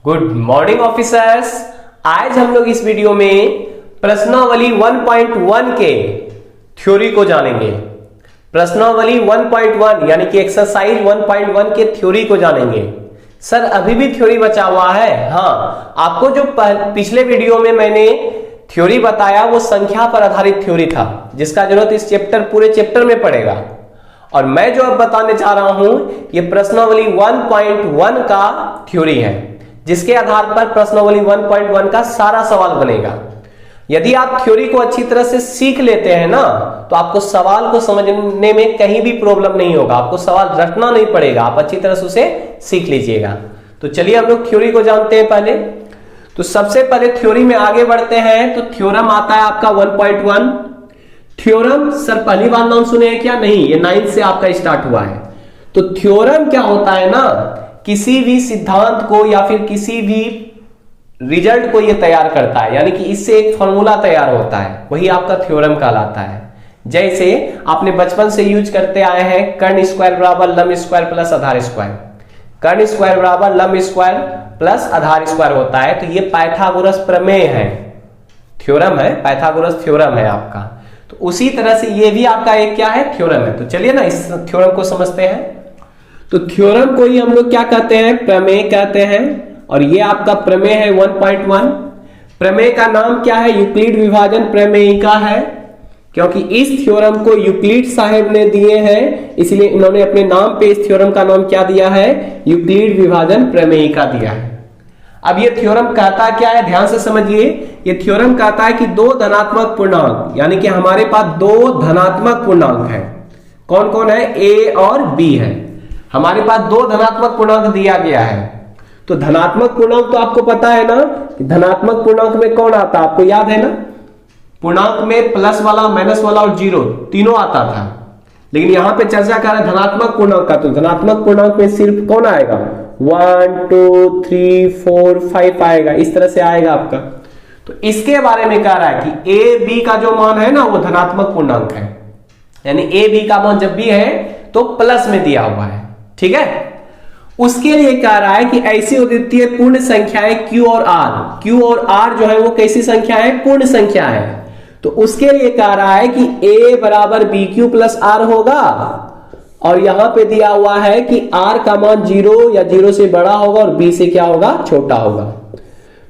Good morning officers. आज हम लोग इस वीडियो में प्रश्नावली 1.1 के थ्योरी को जानेंगे। प्रश्नावली 1.1 यानी कि एक्सरसाइज 1.1 के थ्योरी को जानेंगे। सर अभी भी थ्योरी बचा हुआ है? हाँ, आपको जो पिछले वीडियो में मैंने थ्योरी बताया वो संख्या पर आधारित थ्योरी था, जिसका जरूरत इस पूरे चैप्टर में पड़ेगा। और मैं जो अब बताने जा रहा हूं ये प्रश्नावली 1.1 का थ्योरी है, जिसके आधार पर प्रश्नावली 1.1 का सारा सवाल बनेगा। यदि आप थ्योरी को अच्छी तरह से सीख लेते हैं ना, तो आपको सवाल को समझने में कहीं भी प्रॉब्लम नहीं होगा, आपको सवाल रटना नहीं पड़ेगा, आप अच्छी तरह से उसे सीख लीजिएगा। तो चलिए हम लोग थ्योरी को जानते हैं। पहले तो सबसे पहले थ्योरी में आगे बढ़ते हैं तो थ्योरम आता है आपका 1.1। थ्योरम सर पहली बार नाम सुने हैं क्या? नहीं, ये 9th से आपका स्टार्ट हुआ है। तो थ्योरम क्या होता है ना, किसी भी सिद्धांत को या फिर किसी भी रिजल्ट को ये तैयार करता है, यानी कि इससे एक फॉर्मूला तैयार होता है, वही आपका थ्योरम कहलाता है। जैसे आपने बचपन से यूज करते आए हैं कर्ण स्क्वायर बराबर लंब स्क्वायर प्लस आधार स्क्वायर। कर्ण स्क्वायर बराबर लंब स्क्वायर प्लस आधार स्क्वायर होता है, तो ये पाइथागोरस प्रमेय है, थ्योरम है, पाइथागोरस थ्योरम है आपका। तो उसी तरह से ये भी आपका एक क्या है? थ्योरम है। तो चलिए ना इस थ्योरम को समझते हैं। तो थ्योरम को ही हम लोग क्या कहते हैं? प्रमेय कहते हैं। और ये आपका प्रमेय है 1.1। प्रमेय का नाम क्या है? यूक्लिड विभाजन प्रमेयिका है, क्योंकि इस थ्योरम को यूक्लिड साहब ने दिए हैं, इसलिए इन्होंने अपने नाम पे इस थ्योरम का नाम क्या दिया है? यूक्लिड विभाजन प्रमेयिका दिया है। अब ये थ्योरम कहता क्या है? ध्यान से समझिए। ये थ्योरम कहता है कि दो धनात्मक पूर्णांक, यानी कि हमारे पास दो धनात्मक पूर्णांक है। कौन कौन है? ए और बी है। हमारे पास दो धनात्मक पूर्णांक दिया गया है। तो धनात्मक पूर्णांक तो आपको पता है ना कि धनात्मक पूर्णांक में कौन आता है? आपको याद है ना? पूर्णांक में प्लस वाला, माइनस वाला और जीरो तीनों आता था। लेकिन यहां पे चर्चा कर रहे हैं धनात्मक पूर्णांक का। तो धनात्मक पूर्णांक में सिर्फ कौन आएगा? 1 2 3 4 5 आएगा, इस तरह से आएगा आपका। तो इसके बारे में कह रहा है कि ए बी का जो मान है ना वो धनात्मक पूर्णांक है, यानी ए बी का मान जब भी है तो प्लस में दिया हुआ है। ठीक है। उसके लिए कह रहा है कि ऐसी अद्वितीय पूर्ण संख्याएं Q और R, Q और R जो है वो कैसी संख्या है? पूर्ण संख्या है। तो उसके लिए कह रहा है कि A बराबर BQ प्लस R होगा, और यहां पे दिया हुआ है कि R का मान 0 या 0 से बड़ा होगा और B से क्या होगा? छोटा होगा।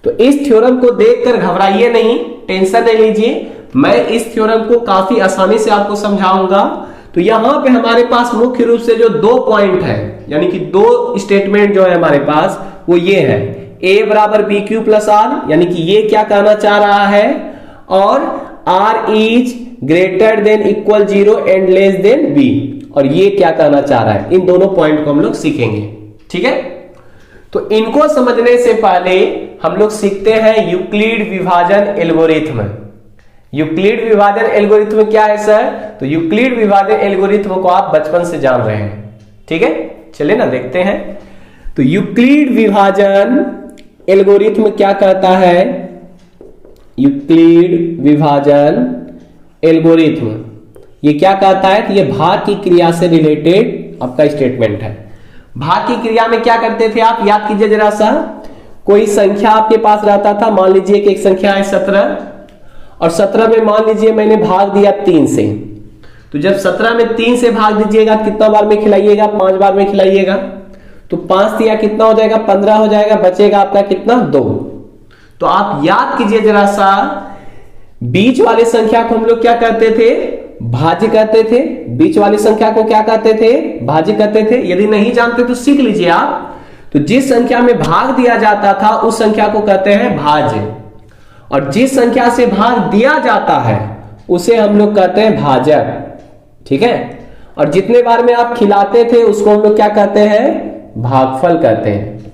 तो इस थ्योरम को देखकर घबराइए नहीं, टेंशन नहीं लीजिए, मैं इस थ्योरम को काफी आसानी से आपको समझाऊंगा। तो यहां पे हमारे पास मुख्य रूप से जो दो पॉइंट है, यानी कि दो स्टेटमेंट जो है हमारे पास, वो ये है a बराबर बी क्यू प्लस आर, यानी कि ये क्या कहना चाह रहा है, और r is greater than equal 0 and less than b, और ये क्या कहना चाह रहा है। इन दोनों पॉइंट को हम लोग सीखेंगे। ठीक है। तो इनको समझने से पहले हम लोग सीखते हैं यूक्लिड विभाजन एल्गोरिथ्म। यूक्लिड विभाजन एल्गोरिथ्म क्या है सर? तो यूक्लिड विभाजन एल्गोरिथ्म को आप बचपन से जान रहे हैं। ठीक है, चलिए ना देखते हैं। तो यूक्लिड विभाजन एल्गोरिथ्म क्या कहता है? यूक्लिड विभाजन एल्गोरिथ्म ये क्या कहता है कि ये भाग की क्रिया से रिलेटेड आपका स्टेटमेंट है। भाग की क्रिया में क्या करते थे आप? याद कीजिए जरा सा। कोई संख्या आपके पास रहता था, मान लीजिए कि एक संख्या है 17, और 17 में मान लीजिए मैंने भाग दिया 3 से। तो जब 17 में 3 से भाग दीजिएगा, कितना बार में खिलाइएगा? 5 बार में खिलाइएगा। तो 5 दिया कितना हो जाएगा? 15 हो जाएगा, बचेगा आपका कितना? 2। तो आप याद कीजिए जरा सा, बीच वाली संख्या को हम लोग क्या कहते थे? भाज्य कहते थे। बीच वाली संख्या को क्या कहते थे? भाज्य कहते थे। यदि नहीं जानते तो सीख लीजिए आप। तो जिस संख्या में भाग दिया जाता था उस संख्या को कहते हैं भाज्य, और जिस संख्या से भाग दिया जाता है उसे हम लोग कहते हैं भाजक। ठीक है। और जितने बार में आप खिलाते थे उसको हम लोग क्या कहते हैं? भागफल कहते हैं।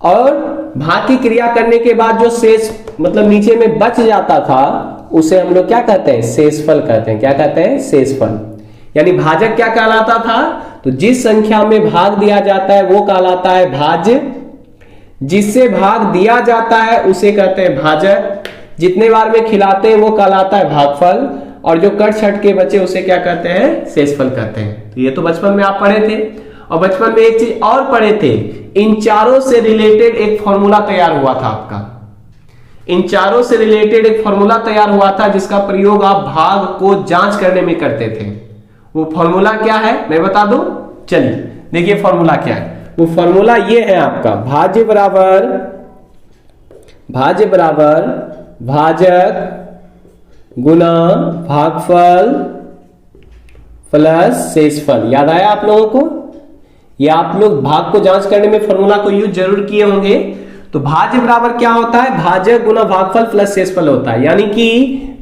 और भाग की क्रिया करने के बाद जो शेष मतलब नीचे में बच जाता था उसे हम लोग क्या कहते हैं? शेषफल कहते हैं। क्या कहते हैं? शेषफल। यानी भाजक क्या कहलाता था? तो जिस संख्या में भाग दिया जाता है वो कहलाता है भाज्य, जिससे भाग दिया जाता है उसे कहते हैं भाजक, जितने बार में खिलाते हैं वो कहलाता है भागफल, और जो कट छट के बचे उसे क्या कहते हैं? शेषफल कहते हैं। तो ये तो बचपन में आप पढ़े थे। और बचपन में एक चीज और पढ़े थे, इन चारों से रिलेटेड एक फॉर्मूला तैयार हुआ था आपका, इन चारों से रिलेटेड एक फॉर्मूला तैयार हुआ था जिसका प्रयोग आप भाग को जांच करने में करते थे। वो फॉर्मूला क्या है मैं बता दूं, चलिए देखिए फॉर्मूला क्या है। वो फॉर्मूला ये है आपका, भाज्य बराबर भाजक गुना भागफल प्लस शेषफल। याद आया आप लोगों को? या आप लोग भाग को जांच करने में फॉर्मूला को यूज जरूर किए होंगे। तो भाज्य बराबर क्या होता है, भाजक गुना भागफल प्लस शेषफल होता है, यानी कि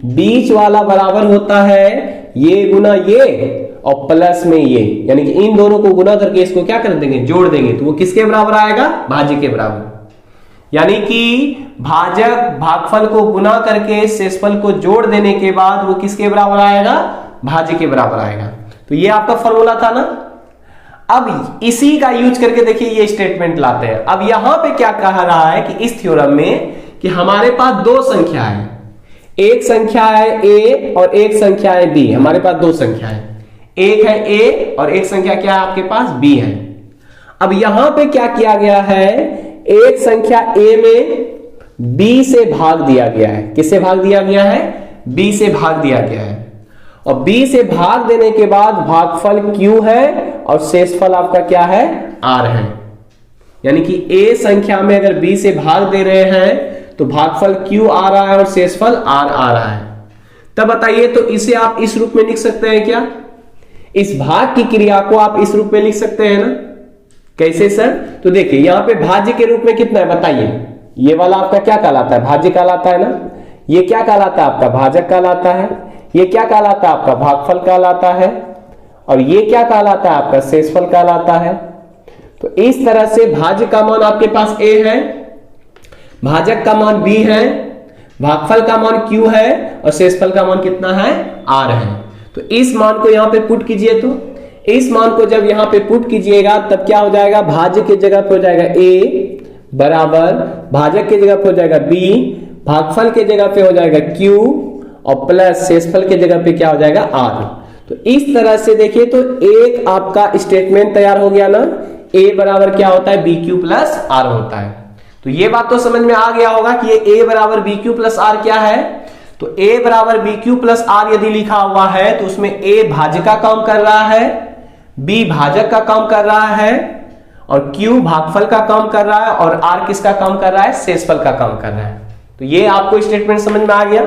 बीच वाला बराबर होता है ये गुना ये और प्लस में ये, यानी कि इन दोनों को गुना करके इसको क्या कर देंगे, जोड़ देंगे, तो वो किसके बराबर आएगा, भाज्य के बराबर। यानी कि भाजक भागफल को गुना करके शेषफल को जोड़ देने के बाद वो किसके बराबर आएगा, भाज्य के बराबर आएगा। तो ये आपका फॉर्मूला था ना। अब इसी का यूज करके देखिए ये स्टेटमेंट लाते हैं। अब यहां पे क्या कहा रहा है कि इस थ्योरम में कि हमारे पास दो संख्या है, एक संख्या है a और एक संख्या है b। हमारे पास दो संख्या है, एक है a और एक संख्या क्या है आपके पास b है। अब यहां पे क्या किया गया है, एक संख्या a में b से भाग दिया गया है। किससे भाग दिया गया है, b से भाग दिया गया है। और b से भाग देने के बाद भागफल q है और शेषफल आपका क्या है, r है। यानी कि a संख्या में अगर b से भाग दे रहे हैं तो भागफल q आ रहा है और शेषफल r आ रहा है। तब बताइए, तो इसे आप इस रूप में लिख सकते हैं क्या, इस भाग की क्रिया को आप इस रूप में लिख सकते हैं ना। कैसे सर? तो देखिए यहां पे भाज्य के रूप में कितना है बताइए, ये वाला आपका क्या कहलाता है, भाज्य कहलाता है ना। ये क्या कहलाता है आपका, भाजक कहलाता है। ये क्या कहलाता है आपका, भागफल कहलाता है। और ये क्या कहलाता है आपका, शेषफल कहलाता है। तो इस तरह से भाज्य का मान आपके पास a है, भाजक का मान b है, भागफल का मान q है और शेषफल का मान कितना है, r है। तो इस मान को यहां पे पुट कीजिए, तो इस मान को जब यहां पे पुट कीजिएगा तब क्या हो जाएगा, भाज्य की जगह पे हो जाएगा a बराबर भाजक की जगह पे हो जाएगा b, भागफल के जगह पे हो जाएगा q और प्लस शेषफल के जगह पे क्या हो जाएगा, r। तो इस तरह से देखिए तो एक आपका स्टेटमेंट तैयार हो गया ना, a बराबर क्या होता है, bq प्लस r होता है। तो ये बात तो समझ में आ गया होगा कि ये a बराबर bq प्लस r क्या है। तो a बराबर bq प्लस r यदि लिखा हुआ है तो उसमें a भाज्य का काम कर रहा है, b भाजक का काम कर रहा है और q भागफल का काम कर रहा है और r किसका काम कर रहा है, शेषफल का काम कर रहा है। तो ये आपको स्टेटमेंट समझ में आ गया।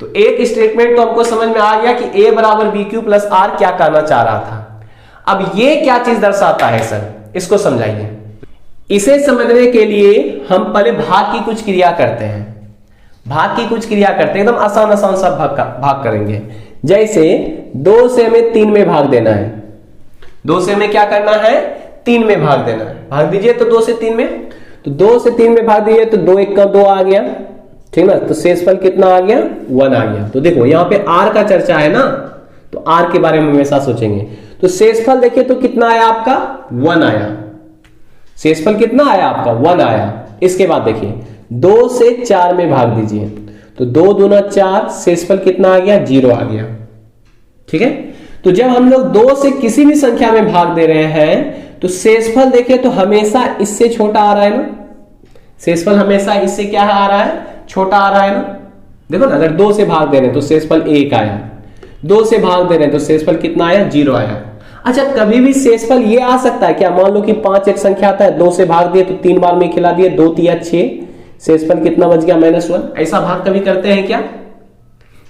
तो एक स्टेटमेंट तो हमको समझ में आ गया कि a बराबर bq प्लस r क्या कहना चाह रहा था। अब ये क्या चीज दर्शाता है सर, इसको समझाइए। इसे समझने के लिए हम पहले भाग की कुछ क्रिया करते हैं, भाग की कुछ क्रिया करते हैं, एकदम आसान आसान सा भाग करेंगे। जैसे 2 से हमें 3 में भाग देना है, 2 से हमें क्या करना है, 3 में भाग देना है। भाग दीजिए तो 2 से 3 में, तो 2 से 3 में भाग दीजिए तो 2 1 का 2 आ गया, ठीक ना। तो शेषफल कितना आ गया, 1 आ गया। तो देखो यहाँ पे r का चर्चा है ना, तो r के बारे में हमेशा सोचेंगे। तो शेषफल देखिए तो कितना आया आपका, 1 आया। शेषफल कितना आया आपका, 1 आया। इसके बाद देखिए 2 से 4 में भाग दीजिए तो 2 दूना 4, शेषफल कितना आ गया, 0 आ गया। ठीक है। तो जब हम लोग 2 से किसी भी संख्या में भाग दे रहे हैं तो शेषफल देखिए तो हमेशा इससे छोटा आ रहा है ना, शेषफल हमेशा इससे क्या आ रहा है, छोटा आ रहा है ना। देखो ना, अगर 2 से भाग दे रहे हैं तो शेषफल 1 आया, 2 से भाग दे रहे हैं तो शेषफल कितना आया, 0 आया। अच्छा, कभी भी शेषफल ये आ सकता है क्या, मान लो कि 5 एक संख्या आता है, 2 से भाग दिए तो 3 बार में खिला दिए, 2 3 6, शेषफल कितना बच गया, -1। ऐसा भाग कभी करते हैं क्या,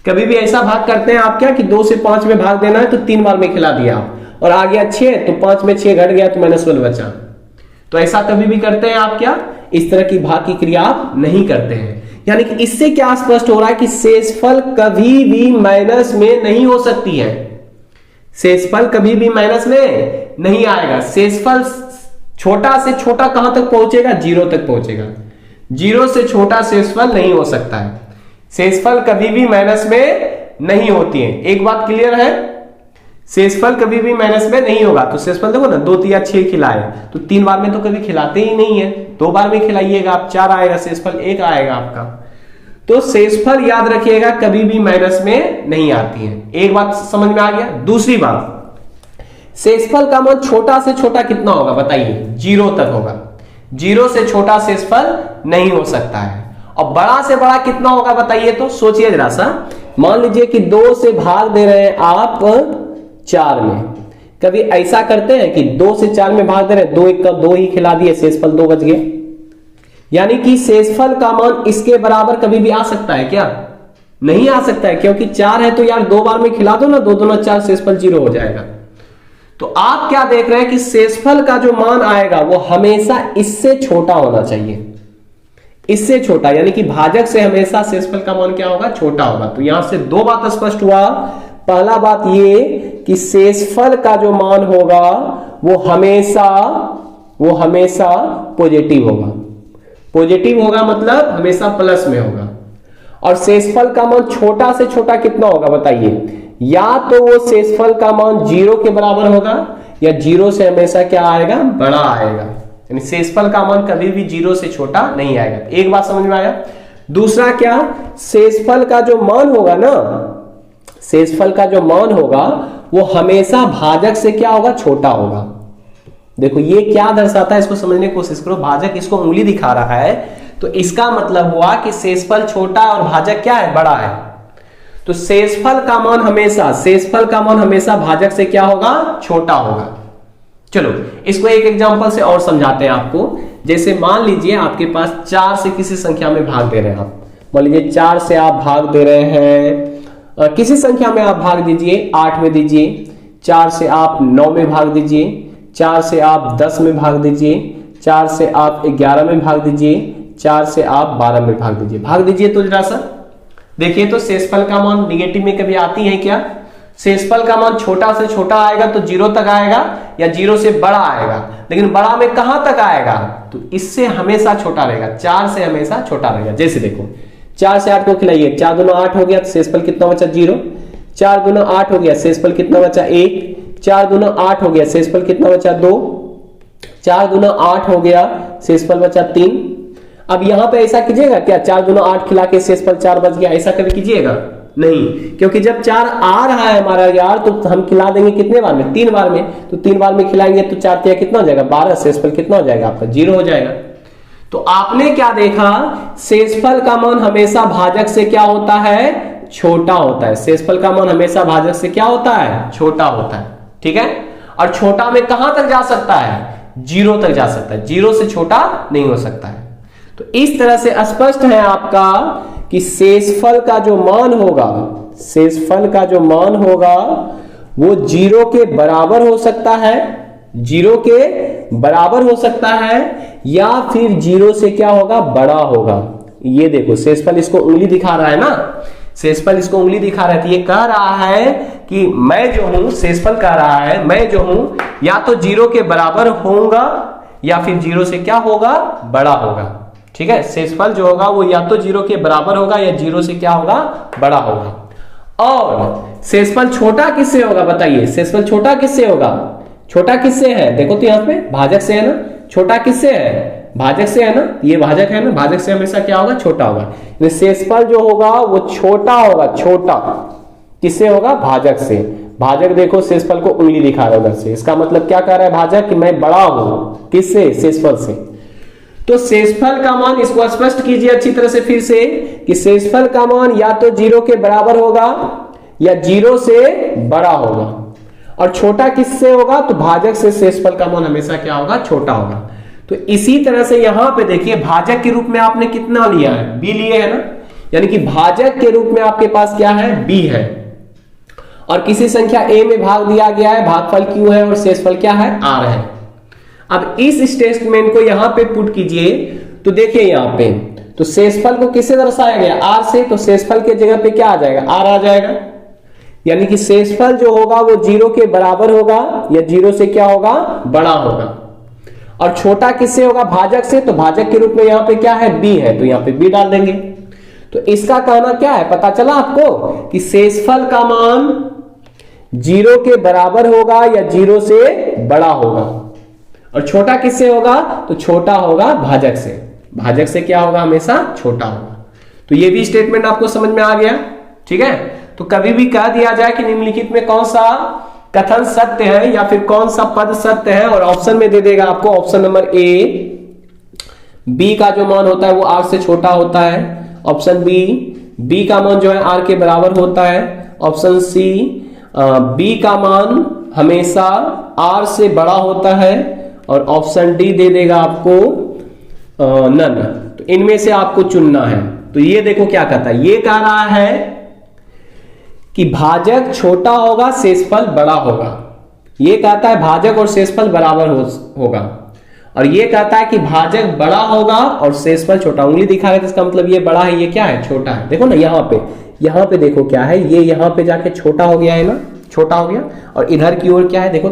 कभी भी ऐसा भाग करते हैं आप क्या कि 2 से 5 में भाग देना है तो 3 बार में खिला दिया आप और आ गया 6, तो 5 में 6 घट गया तो -1 बचा। तो ऐसा कभी भी करते हैं आप क्या, इस तरह की भाग की क्रिया आप नहीं करते हैं। यानी कि इससे क्या स्पष्ट हो रहा है कि शेषफल कभी भी माइनस में नहीं हो सकती है, शेषफल कभी भी माइनस में नहीं आएगा। शेषफल छोटा से छोटा कहां तक पहुंचेगा, 0 तक पहुंचेगा। 0 से छोटा शेषफल नहीं हो सकता है, शेषफल कभी भी माइनस में नहीं होती है। एक बात क्लियर है, शेषफल कभी भी माइनस में नहीं होगा। तो शेषफल देखो ना, 2 3 6 खिलाए तो 3 बार में तो कभी खिलाते ही नहीं है, 2 बार में खिलाइएगा आप 4 आएगा, शेषफल 1 आएगा आपका। तो शेषफल याद रखिएगा कभी भी माइनस में नहीं आती है। एक बात समझ में आ गया। दूसरी बात, शेषफल का मान छोटा से छोटा कितना होगा बताइए, 0 तक होगा। 0 से छोटा शेषफल नहीं हो सकता है। और बड़ा से बड़ा कितना होगा बताइए, तो सोचिए जरा सा। मान लीजिए कि 2 से भाग दे रहे हैं आप 4 में, कभी ऐसा करते हैं कि 2 से 4 में भाग दे रहे हैं, 2 1 का 2 ही खिला दिए, शेषफल 2 बच गए। यानी कि शेषफल का मान इसके बराबर कभी भी आ सकता है क्या? नहीं आ सकता है, क्योंकि 4 है तो यार 2 बार में खिला दो ना, 2 दूना 4, शेषफल 0 हो जाएगा। तो आप क्या देख रहे हैं कि शेषफल का जो मान आएगा वो हमेशा इससे छोटा होना चाहिए, इससे छोटा, यानी कि भाजक से हमेशा शेषफल का मान क्या होगा, छोटा होगा। तो यहां से 2 बात स्पष्ट हुआ। पहला बात ये कि शेषफल का जो मान होगा वो हमेशा पॉजिटिव होगा। पॉजिटिव होगा मतलब हमेशा प्लस में होगा। और शेषफल का मान छोटा से छोटा कितना होगा बताइए, या तो वो शेषफल का मान 0 के बराबर होगा, या 0 से हमेशा क्या आएगा, बड़ा आएगा। यानी शेषफल का मान कभी भी 0 से छोटा नहीं आएगा। एक बात समझ में आया। दूसरा क्या, शेषफल का जो मान होगा ना, शेषफल का जो मान होगा वो हमेशा भाजक से क्या होगा, छोटा होगा। देखो ये क्या दर्शाता है, इसको समझने की कोशिश करो। भाजक इसको उंगली दिखा रहा है, तो इसका मतलब हुआ कि शेषफल छोटा और भाजक क्या है, बड़ा है। तो शेषफल का मान हमेशा भाजक से क्या होगा, छोटा होगा। चलो इसको एक एग्जांपल से और समझाते हैं आपको। जैसे मान लीजिए आपके पास 4 से किसी संख्या में भाग दे रहे हैं आप, मान लीजिए 4 से आप भाग दे रहे हैं, किसी संख्या में आप भाग दीजिए, 8 में दीजिए, 4 से आप 9 में भाग दीजिए, 4 से आप 10 में भाग दीजिए, 4 से आप 11 में भाग दीजिए, 4 से आप 12 में भाग दीजिए। तो जरा सा देखिए, तो शेषफल का मान निगेटिव में कभी आती है क्या? शेषफल का मान छोटा से छोटा आएगा तो 0 तक आएगा, या 0 से बड़ा आएगा। लेकिन बड़ा में कहां तक आएगा, तो इससे हमेशा छोटा रहेगा, 4 से हमेशा छोटा रहेगा। जैसे देखो 4 से 8 को खिलाइए, 4 दूना 8 हो गया, तो शेषफल कितना बचा, 0। 4 दूना 8 हो गया, शेषफल कितना बचा, 1। 4 दूना 8 हो गया, शेषफल कितना बचा, 2। 4 दूना 8 हो गया, शेषफल बचा 3। अब यहां पे ऐसा कीजिएगा क्या, 4 दूना 8 खिला के शेषफल 4 बच गया, ऐसा कभी कीजिएगा नहीं, क्योंकि जब 4 आ रहा है हमारा यार, तो हम खिला देंगे कितने बार में, 3 बार में। तो 3 बार में खिलाएंगे तो 4 तिया कितना हो जाएगा, 12, शेषफल कितना हो जाएगा आपका, 0 हो जाएगा। तो आपने क्या देखा, शेषफल का मान हमेशा भाजक से क्या होता है, छोटा होता है। शेषफल का मान हमेशा भाजक से क्या होता है, छोटा होता है। ठीक है, और छोटा में कहां तक जा सकता है, 0 तक जा सकता है, 0 से छोटा नहीं हो सकता है। तो इस तरह से स्पष्ट है आपका कि शेषफल का जो मान होगा वो 0 के बराबर हो सकता है, 0 के बराबर हो सकता है, या फिर 0 से क्या होगा, बड़ा होगा। ये देखो शेषफल इसको उंगली दिखा रहा है ना, शेषफल इसको उंगली दिखा रहा है, तो ये कह रहा है कि मैं जो हूं, शेषफल कह रहा है मैं जो हूं या तो 0 के बराबर होऊंगा, या फिर 0 से क्या होगा, बड़ा होगा। ठीक है, शेषफल जो होगा वो या तो 0 के बराबर होगा, या 0 से क्या होगा, बड़ा होगा। और शेषफल छोटा किससे होगा बताइए, शेषफल छोटा किससे होगा, छोटा किससे है, देखो तो यहाँ पे भाजक से है ना, छोटा किससे है, भाजक से है ना, ये भाजक है ना, भाजक से हमेशा क्या होगा, छोटा होगा। शेषफल जो होगा वो छोटा होगा, छोटा किससे होगा, भाजक से। भाजक देखो शेषफल को उंगली दिखा रहा है उधर से, इसका मतलब क्या कह रहा है भाजक, कि मैं बड़ा हूं, किससे, शेषफल से। तो शेषफल का मान, इसको स्पष्ट कीजिए अच्छी तरह से फिर से, कि शेषफल का मान या तो 0 के बराबर होगा, या 0 से बड़ा होगा। और छोटा किससे होगा, तो भाजक से शेषफल का मान हमेशा क्या होगा, छोटा होगा। तो इसी तरह से यहां पे देखिए भाजक के रूप में आपने कितना लिया है, b लिए है ना, यानी कि भाजक के रूप में आपके पास क्या है, b है। और किसी संख्या a में भाग दिया गया है, भागफल q है और शेषफल क्या है, r है। अब इस स्टेटमेंट को यहां पे पुट कीजिए, तो देखिए यहां पे, तो शेषफल को किससे दर्शाया गया, r से, तो शेषफल के जगह पे क्या आ जाएगा, r आ जाएगा। यानी कि शेषफल जो होगा वो 0 के बराबर होगा, या 0 से क्या होगा, बड़ा होगा। और छोटा किससे होगा, भाजक से, तो भाजक के रूप में यहां पे क्या है, b है, तो यहां पे b डाल देंगे। तो इसका कहना क्या है, पता चला आपको, कि शेषफल का मान 0 के बराबर होगा, या 0 से बड़ा होगा। और छोटा किससे होगा, तो छोटा होगा भाजक से, भाजक से क्या होगा, हमेशा छोटा होगा। तो ये भी स्टेटमेंट आपको समझ में आ गया। ठीक है, तो कभी भी कह दिया जाए कि निम्नलिखित में कौन सा कथन सत्य है या फिर कौन सा पद सत्य है, और ऑप्शन में दे देगा आपको ऑप्शन नंबर ए बी का जो मान होता है वो आर से छोटा होता है, ऑप्शन बी का मान जो है आर के बराबर होता है, ऑप्शन सी बी का मान हमेशा आर से बड़ा होता है, और ऑप्शन डी दे देगा आपको नन। तो इनमें से आपको चुनना है। तो ये देखो क्या कहता है, ये कह रहा है कि भाजक छोटा होगा शेषफल बड़ा होगा। ये कहता है भाजक और शेषफल बराबर होगा, और ये कहता है कि भाजक बड़ा होगा और शेषफल छोटा। उंगली दिखाएगा तो इसका मतलब ये बड़ा है, ये क्या है, छोटा है। देखो ना यहाँ पे देखो क्या है, ये यहाँ पे जाके छोटा हो गया है ना, छोटा हो गया, और इधर की ओर क्या है, देखो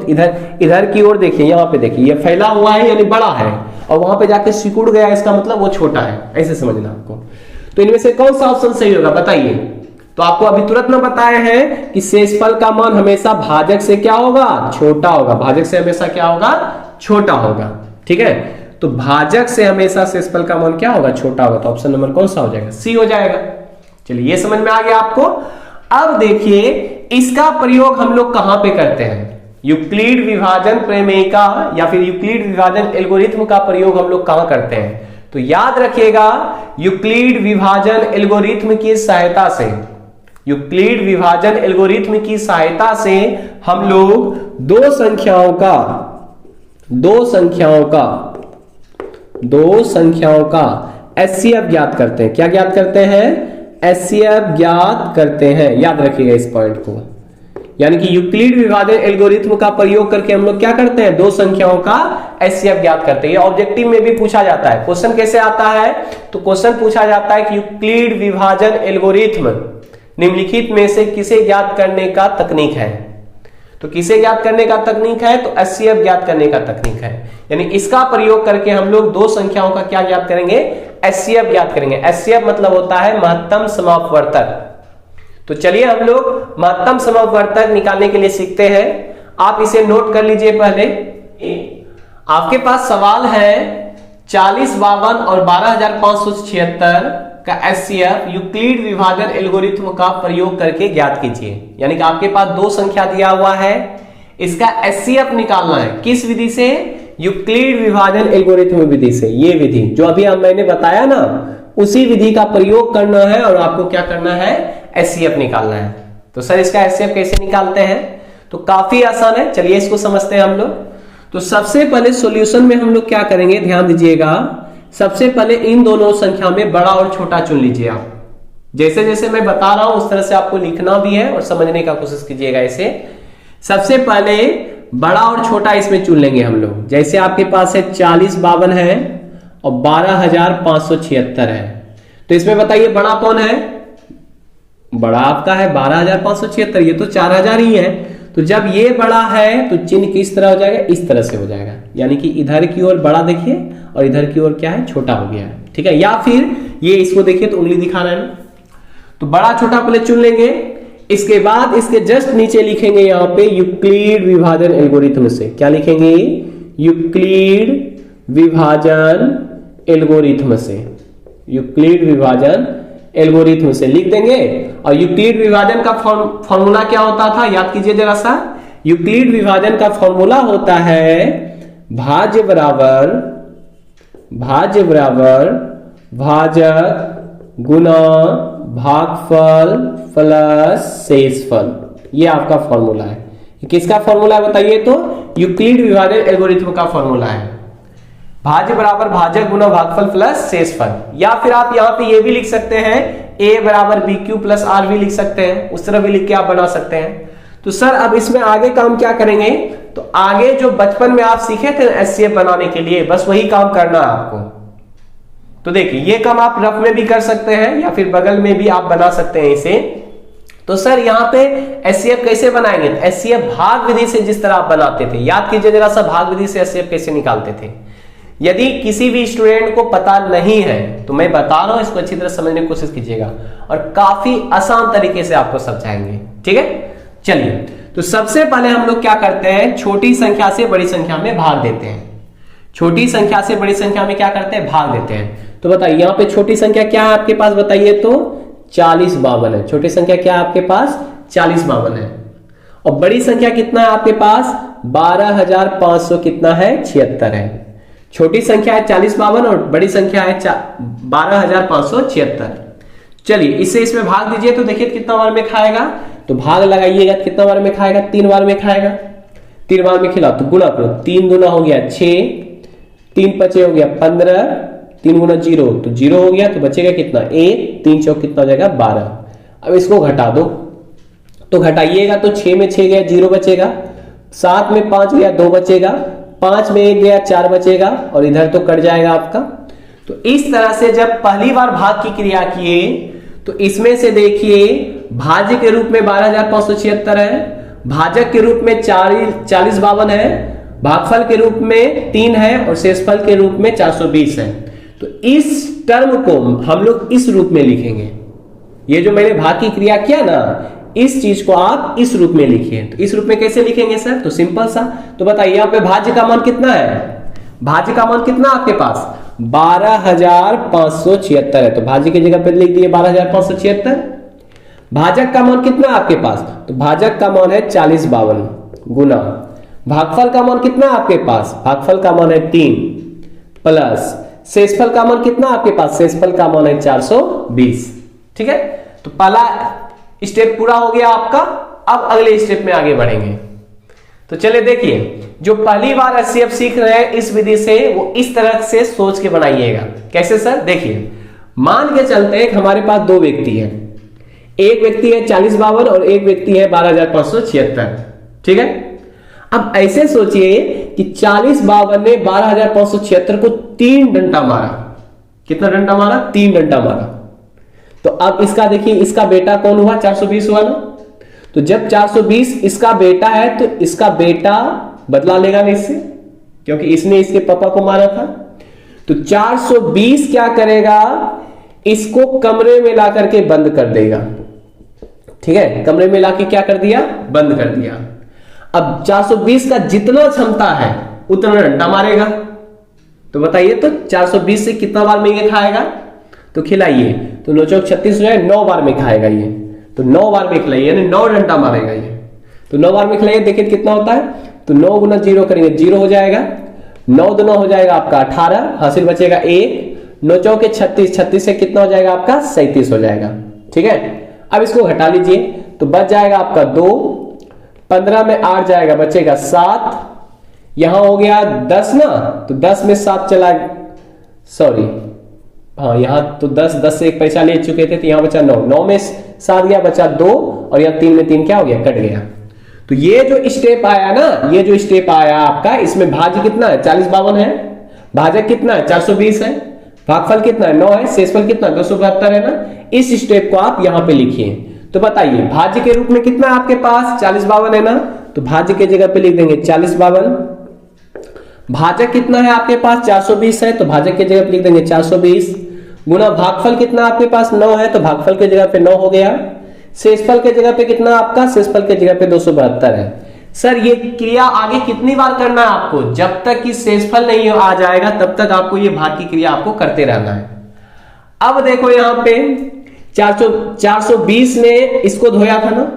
इधर की ओर देखिए, यहाँ पे देखिए ये फैला हुआ है यानी बड़ा है, और वहां पे जाके सिकुड़ गया, इसका मतलब वो छोटा है। ऐसे समझना आपको। तो इनमें से कौन सा ऑप्शन सही होगा बताइए। तो आपको अभी तुरंत में बताए हैं कि शेषफल का मान हमेशा भाजक से क्या होगा, छोटा होगा। भाजक से हमेशा क्या होगा, छोटा होगा। ठीक है, तो भाजक से हमेशा शेषफल का मान क्या होगा, छोटा होगा। तो ऑप्शन नंबर कौन सा हो जाएगा, सी हो जाएगा। चलिए ये समझ में आ गया आपको। अब देखिए इसका प्रयोग हम लोग कहां पे करते हैं, यूक्लिड विभाजन प्रमेयिका या फिर यूक्लिड विभाजन एल्गोरिथ्म का प्रयोग हम लोग कहां करते हैं। तो याद रखिएगा यूक्लिड विभाजन एल्गोरिथ्म की सहायता से, यूक्लिड विभाजन एल्गोरिथ्म की सहायता से हम लोग दो संख्याओं का एचसीएफ ज्ञात करते हैं। क्या ज्ञात करते हैं, एचसीएफ ज्ञात करते हैं। याद रखिएगा इस पॉइंट को। यानी कि यूक्लिड विभाजन एल्गोरिथ्म का प्रयोग करके हम लोग क्या करते हैं, दो संख्याओं का एचसीएफ ज्ञात करते हैं। ये ऑब्जेक्टिव में भी पूछा जाता है। क्वेश्चन कैसे आता है, तो क्वेश्चन पूछा जाता है कि यूक्लिड विभाजन एल्गोरिथ्म निम्नलिखित में से किसे ज्ञात करने का तकनीक है। तो किसे ज्ञात करने का तकनीक है, तो एचसीएफ ज्ञात करने का तकनीक है। यानी इसका प्रयोग करके हम लोग दो संख्याओं का क्या ज्ञात करेंगे, एचसीएफ ज्ञात करेंगे। एचसीएफ मतलब होता है महत्तम समापवर्तक। तो चलिए हम लोग महत्तम समापवर्तक निकालने के लिए सीखते हैं। आप इसे नोट कर लीजिए। पहले आपके पास सवाल है 40, 52 और 12,576 का एचसीएफ यूक्लिड विभाजन एल्गोरिथ्म का प्रयोग करके ज्ञात कीजिए। यानी कि आपके पास दो संख्या दिया हुआ है, इसका एचसीएफ निकालना है। किस विधि से, यूक्लिड विभाजन एल्गोरिथ्म विधि से। ये विधि जो अभी मैंने बताया ना, उसी विधि का प्रयोग करना है और आपको क्या करना है, एचसीएफ निकालना है। तो सर इसका एचसीएफ कैसे निकालते हैं, तो काफी आसान है। चलिए इसको समझते हैं हम लोग। तो सबसे पहले सॉल्यूशन में हम लोग क्या करेंगे, ध्यान दीजिएगा। सबसे पहले इन दोनों संख्या में बड़ा और छोटा चुन लीजिए आप। जैसे जैसे मैं बता रहा हूं उस तरह से आपको लिखना भी है और समझने का कोशिश कीजिएगा। इसे सबसे पहले बड़ा और छोटा इसमें चुन लेंगे हम लोग। जैसे आपके पास है 40, 52 है और 12,576 है। तो इसमें बताइए बड़ा कौन है, बड़ा आपका है 12,576। ये तो 4,000 ही है। तो जब ये बड़ा है तो चिन्ह किस तरह हो जाएगा, इस तरह से हो जाएगा। यानी कि इधर की ओर बड़ा देखिए और इधर की ओर क्या है, छोटा हो गया है। ठीक है, या फिर ये इसको देखिए तो उंगली दिखा रहा है ना। तो बड़ा छोटा पहले चुन लेंगे। इसके बाद इसके जस्ट नीचे लिखेंगे यहां पे यूक्लिड विभाजन एल्गोरिथ्म से। क्या लिखेंगे, यूक्लिड विभाजन एल्गोरिथ्म से। यूक्लिड विभाजन एल्गोरिथ्म से लिख देंगे। और यूक्लिड विभाजन का फॉर्मूला क्या होता था, याद कीजिए जरा सा। यूक्लिड विभाजन का फॉर्मूला होता है भाज्य बराबर भाजक गुना भागफल प्लस शेषफल। ये आपका फॉर्मूला है। किसका फॉर्मूला है बताइए, तो यूक्लिड विभाजन एल्गोरिथ्म का फॉर्मूला है। भाज्य बराबर भाजक गुना भागफल प्लस शेषफल। या फिर आप यहां पे ये भी लिख सकते हैं, a बराबर बी क्यू प्लस आर भी लिख सकते हैं। उस तरह भी लिख के आप बना सकते हैं। तो सर अब इसमें आगे काम क्या करेंगे, तो आगे जो बचपन में आप सीखे थे एचसीएफ बनाने के लिए, बस वही काम करना है आपको। तो देखिए ये काम आप रफ में भी कर सकते हैं या फिर बगल में भी आप बना सकते हैं इसे। तो सर यहाँ पे एचसीएफ कैसे बनाएंगे, एचसीएफ भाग विधि से जिस तरह आप बनाते थे, याद कीजिए जरा सा भाग विधि से एचसीएफ कैसे निकालते थे। यदि किसी भी स्टूडेंट को पता नहीं है तो मैं बता रहा हूं, इसको अच्छी तरह समझने की कोशिश कीजिएगा और काफी आसान तरीके से आपको समझाएंगे। ठीक है, चलिए तो सबसे पहले हम लोग क्या करते हैं, छोटी संख्या से बड़ी संख्या में भाग देते हैं। छोटी संख्या से बड़ी संख्या में क्या करते हैं, भाग देते हैं। तो बताइए यहाँ पे छोटी संख्या क्या है आपके पास, बताइए तो 40, 52 है। छोटी संख्या क्या है आपके पास, 40, 52 है। और बड़ी संख्या कितना है आपके पास 12,500 कितना है 76 है। छोटी संख्या है 4052 और बड़ी संख्या है 12,576। चलिए इसे इसमें भाग दीजिए तो देखिए कितना बार में खाएगा, तो भाग लगाइएगा कितना बार में खाएगा 3 बार में खाएगा। 3 बार में खिलाओ तो गुना करो, 3 दूना हो गया 6, 3 पचे हो गया 15, 3 गुना 0 तो 0 हो गया, तो बचेगा कितना 1, 3 चौक कितना हो जाएगा 12। अब इसको घटा दो तो घटाइएगा तो 6 में 6 गया 0 बचेगा, 7 में 5 गया 2 बचेगा, 5 में 1 गया 4 बचेगा और इधर तो कट जाएगा आपका। तो इस तरह से जब पहली बार भाग की क्रिया किए तो इसमें से देखिए भाज्य के रूप में 12,576 है, भाजक के रूप में 4052 है, भागफल के रूप में 3 है और शेषफल के रूप में 420 है। तो इस टर्म को हम लोग इस रूप में लिखेंगे। ये जो मैंने भाग की क्रिया किया ना, इस चीज को आप इस रूप में लिखिए। तो इस रूप में कैसे लिखेंगे सर, तो सिंपल सा, तो बताइए यहाँ पे भाज्य का मान कितना है, भाज्य का मान कितना आपके पास 12,576 है, तो भाज्य की जगह पे लिख दिए 12,576। भाजक का मान कितना है आपके पास, तो भाजक का मान है 4052 गुना भागफल का मान कितना है आपके पास, भागफल का मान है 3 प्लस शेषफल का मान कितना आपके पास, शेषफल का मान है 420। ठीक है, तो पहला स्टेप पूरा हो गया आपका। अब अगले स्टेप में आगे बढ़ेंगे। तो चलिए देखिए, जो पहली बार एचसीएफ सीख रहे हैं इस विधि से वो इस तरह से सोच के बनाइएगा। कैसे सर, देखिए मान के चलते हैं हमारे पास दो व्यक्ति हैं, एक व्यक्ति है 4052 और एक व्यक्ति है 12,576। ठीक है, अब ऐसे सोचिए कि 4052 ने 12,576 को 3 डंडा मारा। कितना डंडा मारा, 3 डंडा मारा। तो अब इसका देखिए, इसका बेटा कौन हुआ, 420 हुआ ना। तो जब 420 इसका बेटा है तो इसका बेटा बदला लेगा ना इससे, क्योंकि इसने इसके पापा को मारा था। तो 420 क्या करेगा, इसको कमरे में ला करके बंद कर देगा। ठीक है, कमरे में लाके क्या कर दिया, बंद कर दिया। अब 420 का जितना क्षमता है उतना डंडा मारेगा। तो बताइए तो 420 से कितना बार में ये खाएगा, तो खिलाइए तो 9 चौक 36 जो है 9 बार में खाएगा ये। तो 9 बार में खिलाइए यानी 9 डंडा मारेगा ये। तो 9 बार में खिलाइए, देखिए कितना होता है, तो 9 गुना 0 करेंगे 0 हो जाएगा, 9 दूना हो जाएगा आपका 18, हासिल बचेगा 1, 9 चौके 36, 36 से कितना हो जाएगा आपका 37 हो जाएगा। ठीक है, अब इसको घटा लीजिए तो बच जाएगा आपका 2, 15 में 8 जाएगा बचेगा 7, यहां हो गया 10 ना, तो 10 में 7 चला, सॉरी हाँ यहां तो 10 से एक पैसा ले चुके थे तो यहां बचा 9, 9 में 7 गया बचा 2 और यहां 3 में 3 क्या हो गया, कट गया। तो ये जो स्टेप आया ना, ये जो स्टेप आया आपका, इसमें भाज्य कितना है 4052 है, भाजक कितना है 420 है, भागफल कितना है 9 है, शेषफल कितना 272 है ना। इस स्टेप को आप यहां पे लिखिए। तो बताइए भाज्य के रूप में कितना है आपके पास 4052 है ना, तो भाज्य के जगह पे लिख देंगे 4052। भाजक कितना है आपके पास 420 है, तो भाजक के जगह पे लिख देंगे 420 गुना भागफल कितना आपके पास 9 है, तो भागफल के जगह पे 9 हो गया। शेषफल के जगह पे कितना आपका, शेषफल के जगह पे 272 है। सर ये क्रिया आगे कितनी बार करना है आपको, जब तक कि शेषफल नहीं आ जाएगा तब तक आपको ये भाग की क्रिया आपको करते रहना है। अब देखो यहां पे 420 ने इसको धोया था ना,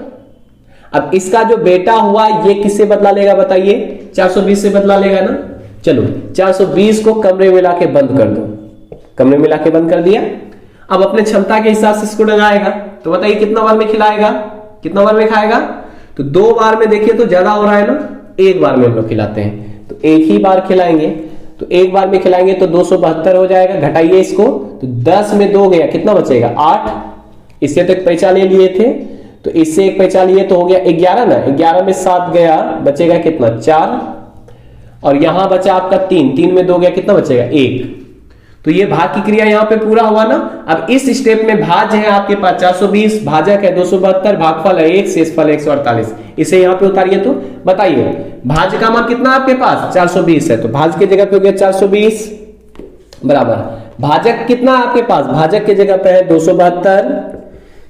अब इसका जो बेटा हुआ ये किससे बदला लेगा बताइए, 420 से बदला लेगा ना। चलो 420 को कमरे में लाके बंद कर दो, कमरे में लाके बंद कर दिया। अब अपने क्षमता के हिसाब से इसको लगाएगा, तो बताइए कितना बार में खिलाएगा, कितना बार में खाएगा, तो 2 बार में देखिए तो ज्यादा हो रहा है ना, 1 बार में हम लोग खिलाते हैं तो 1 ही बार खिलाएंगे। तो 1 बार में खिलाएंगे तो 272 हो जाएगा, घटाइए इसको तो 10 में 2 गया कितना बचेगा 8, इससे तो एक पैसा ले लिए थे तो इससे एक पैसा लिए तो हो गया 11 ना, 11 में 7 गया बचेगा कितना 4 और यहां बचा आपका 3, 3 में 2 गया कितना बचेगा 1। तो ये भाग की क्रिया यहां पे पूरा हुआ ना। अब इस स्टेप में भाज्य है आपके पास 420, भाजक है 272, भागफल है 1, शेषफल 148, इसे यहां पे उतारिए तो बताइए भाज्य का मान कितना आपके पास 420 है, तो भाज्य की जगह पे हो गया 420 बराबर भाजक कितना आपके पास, भाजक की जगह पे है 272,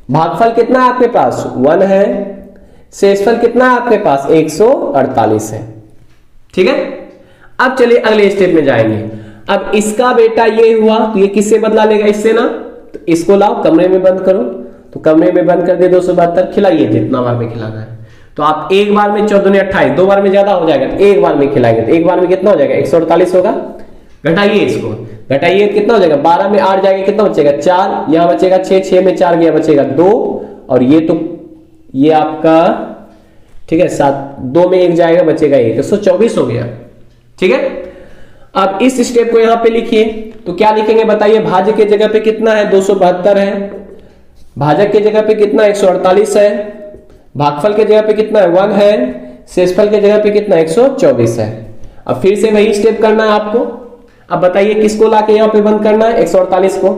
भागफल कितना है आपके पास 1 है, शेषफल कितना है आपके पास 148 है। ठीक है, अब चलिए अगले स्टेप में जाएंगे। अब इसका बेटा ये हुआ तो ये किससे बदला लेगा, इससे ना, तो इसको लाओ कमरे में बंद करो, तो कमरे में बंद कर दे 272, खिलाइए जितना बार में खिलाना है। तो आप एक बार में 14 दूनी 28, दो बार में ज्यादा हो जाएगा, तो एक बार में खिलाएंगे तो एक बार में कितना हो जाएगा 148 होगा। घटाइए इसको, घटाइए कितना हो जाएगा, 12 में 8 जाएगा कितना बचेगा 4, यहां बचेगा 6, 6 में 4 गया बचेगा 2, और ये तो ये आपका ठीक है 7, 2 में 1 जाएगा बचेगा 1, 124 हो गया। ठीक है, अब इस स्टेप को यहां पे लिखिए, तो क्या लिखेंगे बताइए, भाज्य के जगह पे कितना है 272 है, भाजक के जगह पे कितना 148 है, भागफल के जगह पे कितना है 1 है, शेषफल के जगह पे कितना 124 है। अब फिर से वही स्टेप करना है आपको। अब बताइए किसको लाके यहाँ पे बंद करना है, 148 को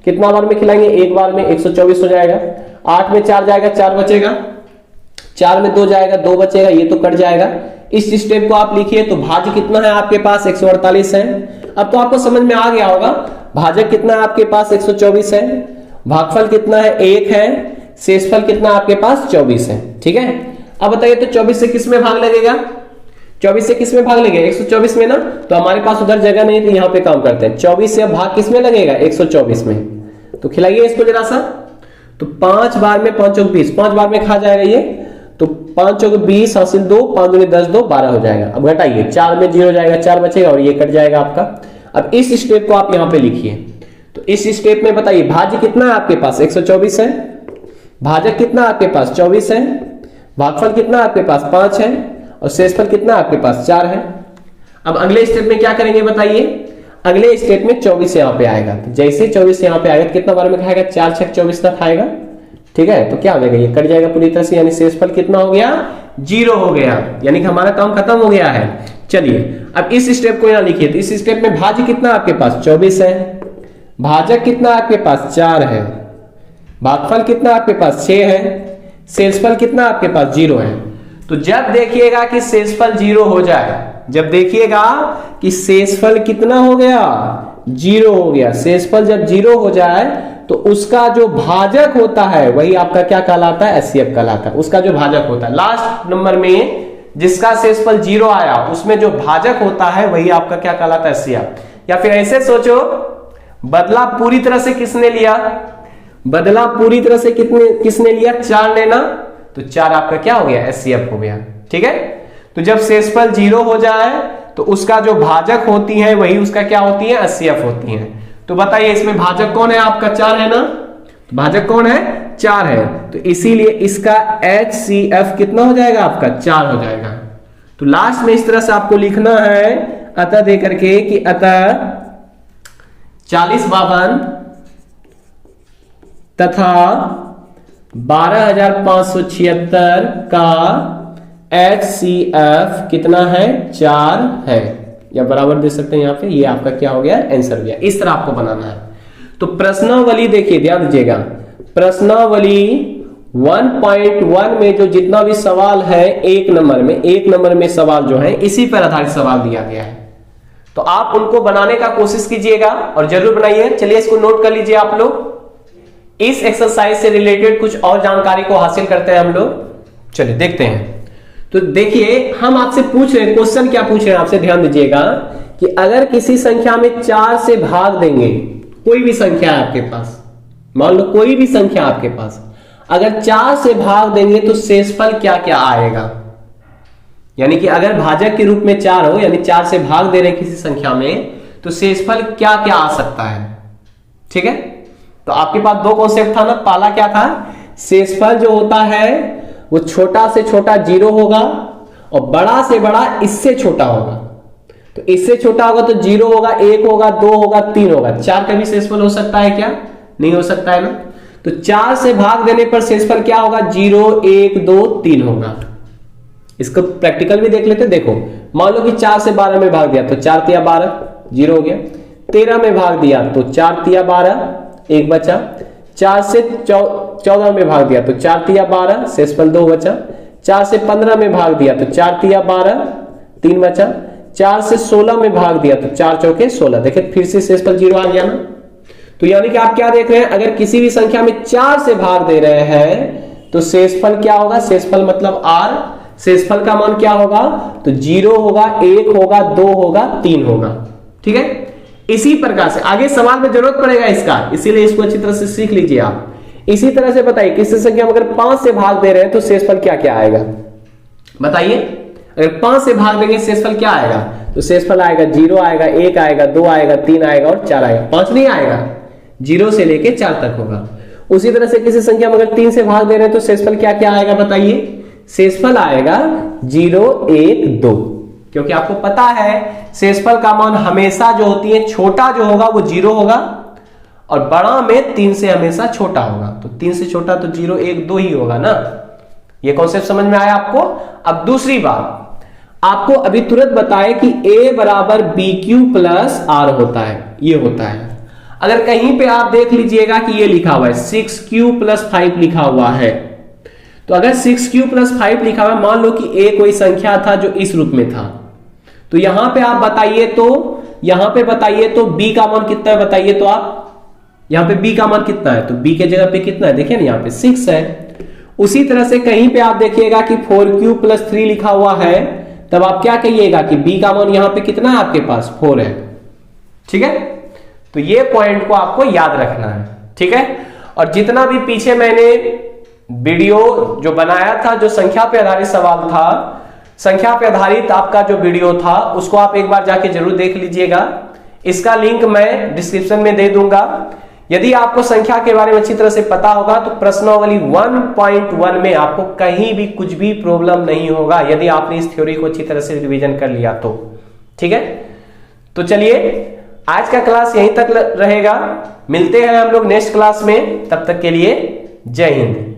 कितना बार में खिलाएंगे, एक बार में 124 हो जाएगा, 8 में 4 जाएगा 4 बचेगा, 4 में 2 जाएगा 2 बचेगा, ये तो कट जाएगा। इस स्टेप को आप लिखिए, तो भाज्य कितना है आपके पास 148 है। अब तो आपको समझ में आ गया होगा, भाजक कितना है आपके पास 124 है, भागफल कितना है 1 है, शेषफल कितना आपके पास 24 है। ठीक है, अब बताइए तो 24 से किस में भाग लगेगा, 24 से किस में भाग लगेगा 124 में ना, तो हमारे पास उधर जगह नहीं तो यहाँ पे काम करते हैं, 24 से अब भाग किस में लगेगा 124 में, तो खिलाइए इसको जरा सा। तो 5 बार में 5 चौक 20, 5 बार में खा जाएगा ये, तो 5 चौक 20 हासिल 2, 5 दूनी 10, 2 12 हो जाएगा। अब घटाइए, 4 में 0 जाएगा 4 बचेगा, और ये कट जाएगा आपका। अब इस स्टेप को आप यहाँ पे लिखिए, तो इस स्टेप में बताइए भाज्य कितना है आपके पास 124 है, भाजक कितना आपके पास 24 है, भागफल कितना आपके पास 5 है, और शेषफल कितना आपके पास 4 है। अब अगले स्टेप में क्या करेंगे बताइए, अगले स्टेप में 24 यहाँ पे आएगा, तो जैसे 24 यहाँ पे आएगा तो कितना बार में खाएगा 4 6 24 तक खाएगा। ठीक है, तो क्या हो जाएगा, ये कट जाएगा पूरी तरह से, यानी शेषफल कितना हो गया 0 हो गया, यानी कि हमारा काम खत्म हो गया है। चलिए अब इस स्टेप को यहाँ लिखिए, तो इस स्टेप में भाज्य कितना आपके पास 24 है, भाजक कितना आपके पास 4 है, भागफल कितना आपके पास 6 है, शेषफल कितना आपके पास 0 है। तो जब देखिएगा कि शेषफल 0 हो जाए, जब देखिएगा कि शेषफल कितना हो गया 0 हो गया, शेषफल जब 0 हो जाए तो उसका जो भाजक होता है वही आपका क्या कहलाता है, एचसीएफ कहलाता है। उसका जो भाजक होता है लास्ट नंबर में जिसका शेषफल 0 आया, उसमें जो भाजक होता है वही आपका क्या कहलाता है, एचसीएफ। या फिर ऐसे सोचो, बदला पूरी तरह से किसने लिया, बदला पूरी तरह से किसने लिया 4 ने ना, तो 4 आपका क्या हो गया एचसीएफ हो गया। ठीक है, तो जब शेषफल 0 हो जाए तो उसका जो भाजक होती है वही उसका क्या होती है, एचसीएफ होती है। तो बताइए इसमें भाजक कौन है आपका 4 है ना, तो भाजक कौन है 4 है, तो इसीलिए इसका HCF कितना हो जाएगा आपका 4 हो जाएगा। तो लास्ट में इस तरह से आपको लिखना है अतः दे करके कि अतः 4052 तथा 12576 का HCF कितना है 4 है, या बराबर दे सकते हैं यहाँ पे, ये आपका क्या हो गया आंसर हो गया। इस तरह आपको बनाना है। तो प्रश्नावली देखिए, ध्यान दीजिएगा, प्रश्नावली 1.1 में जो जितना भी सवाल है एक नंबर में सवाल जो है इसी पर आधारित सवाल दिया गया है, तो आप उनको बनाने का कोशिश कीजिएगा और जरूर बनाइए। चलिए इसको नोट कर लीजिए आप लोग। इस एक्सरसाइज से रिलेटेड कुछ और जानकारी को हासिल करते हैं हम लोग। चलिए देखते हैं। तो देखिए हम आपसे पूछ रहे हैं, क्वेश्चन क्या पूछ रहे हैं आपसे, ध्यान दीजिएगा कि अगर किसी संख्या में 4 से भाग देंगे, कोई भी संख्या है आपके पास, मान लो कोई भी संख्या आपके पास, अगर 4 से भाग देंगे तो शेषफल क्या क्या आएगा। यानी कि अगर भाजक के रूप में 4 हो, यानी 4 से भाग दे रहे हैं किसी संख्या में, तो शेषफल क्या क्या आ सकता है। ठीक है, तो आपके पास 2 कॉन्सेप्ट था ना, पहला क्या था, शेषफल जो होता है वो छोटा से छोटा 0 होगा और बड़ा से बड़ा इससे छोटा होगा। तो इससे छोटा होगा तो 0 होगा, 1 होगा, 2 होगा, 3 होगा। 4 का भी शेषफल हो सकता है क्या, नहीं हो सकता है ना। तो 4 से भाग देने पर शेषफल क्या होगा 0 1 2 3 होगा। इसको प्रैक्टिकल भी देख लेते। देखो मान लो कि 4 से 12 में भाग दिया तो 4 तिया 12 0 हो गया, 13 में भाग दिया तो 4 तिया 12 1 बचा, 4 से 14 में भाग दिया तो 4 तिया 12 शेषफल 2 बचा, 4 से 15 में भाग दिया तो 4 तिया 12 3 बचा, 4 से 16 में भाग दिया तो 4 चौके 16। देखिए फिर से शेषफल 0 आ गया ना। तो यानी कि आप क्या देख रहे हैं, अगर किसी भी संख्या में 4 से भाग दे रहे हैं तो शेषफल क्या होगा, शेषफल मतलब R, शेषफल का मान क्या होगा, तो 0 होगा, 1 होगा, 2 होगा, 3 होगा। ठीक है, इसी प्रकार से आगे सवाल में जरूरत पड़ेगा इसका, इसीलिए इसको अच्छी तरह से सीख लीजिए आप। इसी तरह से बताइए किसी संख्या में अगर 5 से भाग दे रहे हैं तो शेषफल क्या क्या आएगा। बताइए, अगर 5 से भाग देंगे शेषफल क्या आएगा? तो शेषफल आएगा 0 आएगा, 1 आएगा, 2 आएगा, 3 आएगा और 4 आएगा। 5 नहीं आएगा, 0 से लेके 4 तक होगा। उसी तरह से किसी संख्या में अगर 3 से भाग दे रहे हैं तो शेषफल क्या क्या आएगा बताइए? शेषफल आएगा 0, 1, 2, क्योंकि आपको पता है शेषफल का मान हमेशा जो होती है छोटा जो होगा वो 0 होगा और बड़ा में 3 से हमेशा छोटा होगा। तो 3 से छोटा तो 0, 1, 2 ही होगा ना। ये कॉन्सेप्ट समझ में आया आपको? अब दूसरी बात, आपको अभी तुरंत बताए कि a बराबर BQ प्लस R होता है, ये होता है। अगर कहीं पे आप देख लीजिएगा कि ये लिखा हुआ है 6Q प्लस 5 लिखा हुआ है, तो अगर 6Q प्लस 5 लिखा हुआ है, मान लो कि a कोई संख्या था जो इस रूप में था, तो यहां पे आप बताइए, तो यहां पे बताइए तो b का मान कितना है बताइए? तो आप यहां पे b का मान कितना है? तो b के जगह पे कितना है? देखिए ना, यहां पे 6 है। उसी तरह से कहीं पे आप देखिएगा कि 4Q प्लस 3 लिखा हुआ है, तब आप क्या कहिएगा कि b का मान यहां पे कितना है आपके पास? 4 है। ठीक है, तो ये पॉइंट को आपको याद रखना है। ठीक है, और जितना भी पीछे मैंने वीडियो जो बनाया था, जो संख्या पे आधारित सवाल था, संख्या पे आधारित आपका जो वीडियो था, उसको आप एक बार जाके जरूर देख लीजिएगा। इसका लिंक मैं डिस्क्रिप्शन में दे दूंगा। यदि आपको संख्या के बारे में अच्छी तरह से पता होगा तो प्रश्नावली 1.1 में आपको कहीं भी कुछ भी प्रॉब्लम नहीं होगा, यदि आपने इस थ्योरी को अच्छी तरह से रिवीजन कर लिया तो। ठीक है, तो चलिए आज का क्लास यहीं तक रहेगा। मिलते हैं हम लोग नेक्स्ट क्लास में, तब तक के लिए जय हिंद।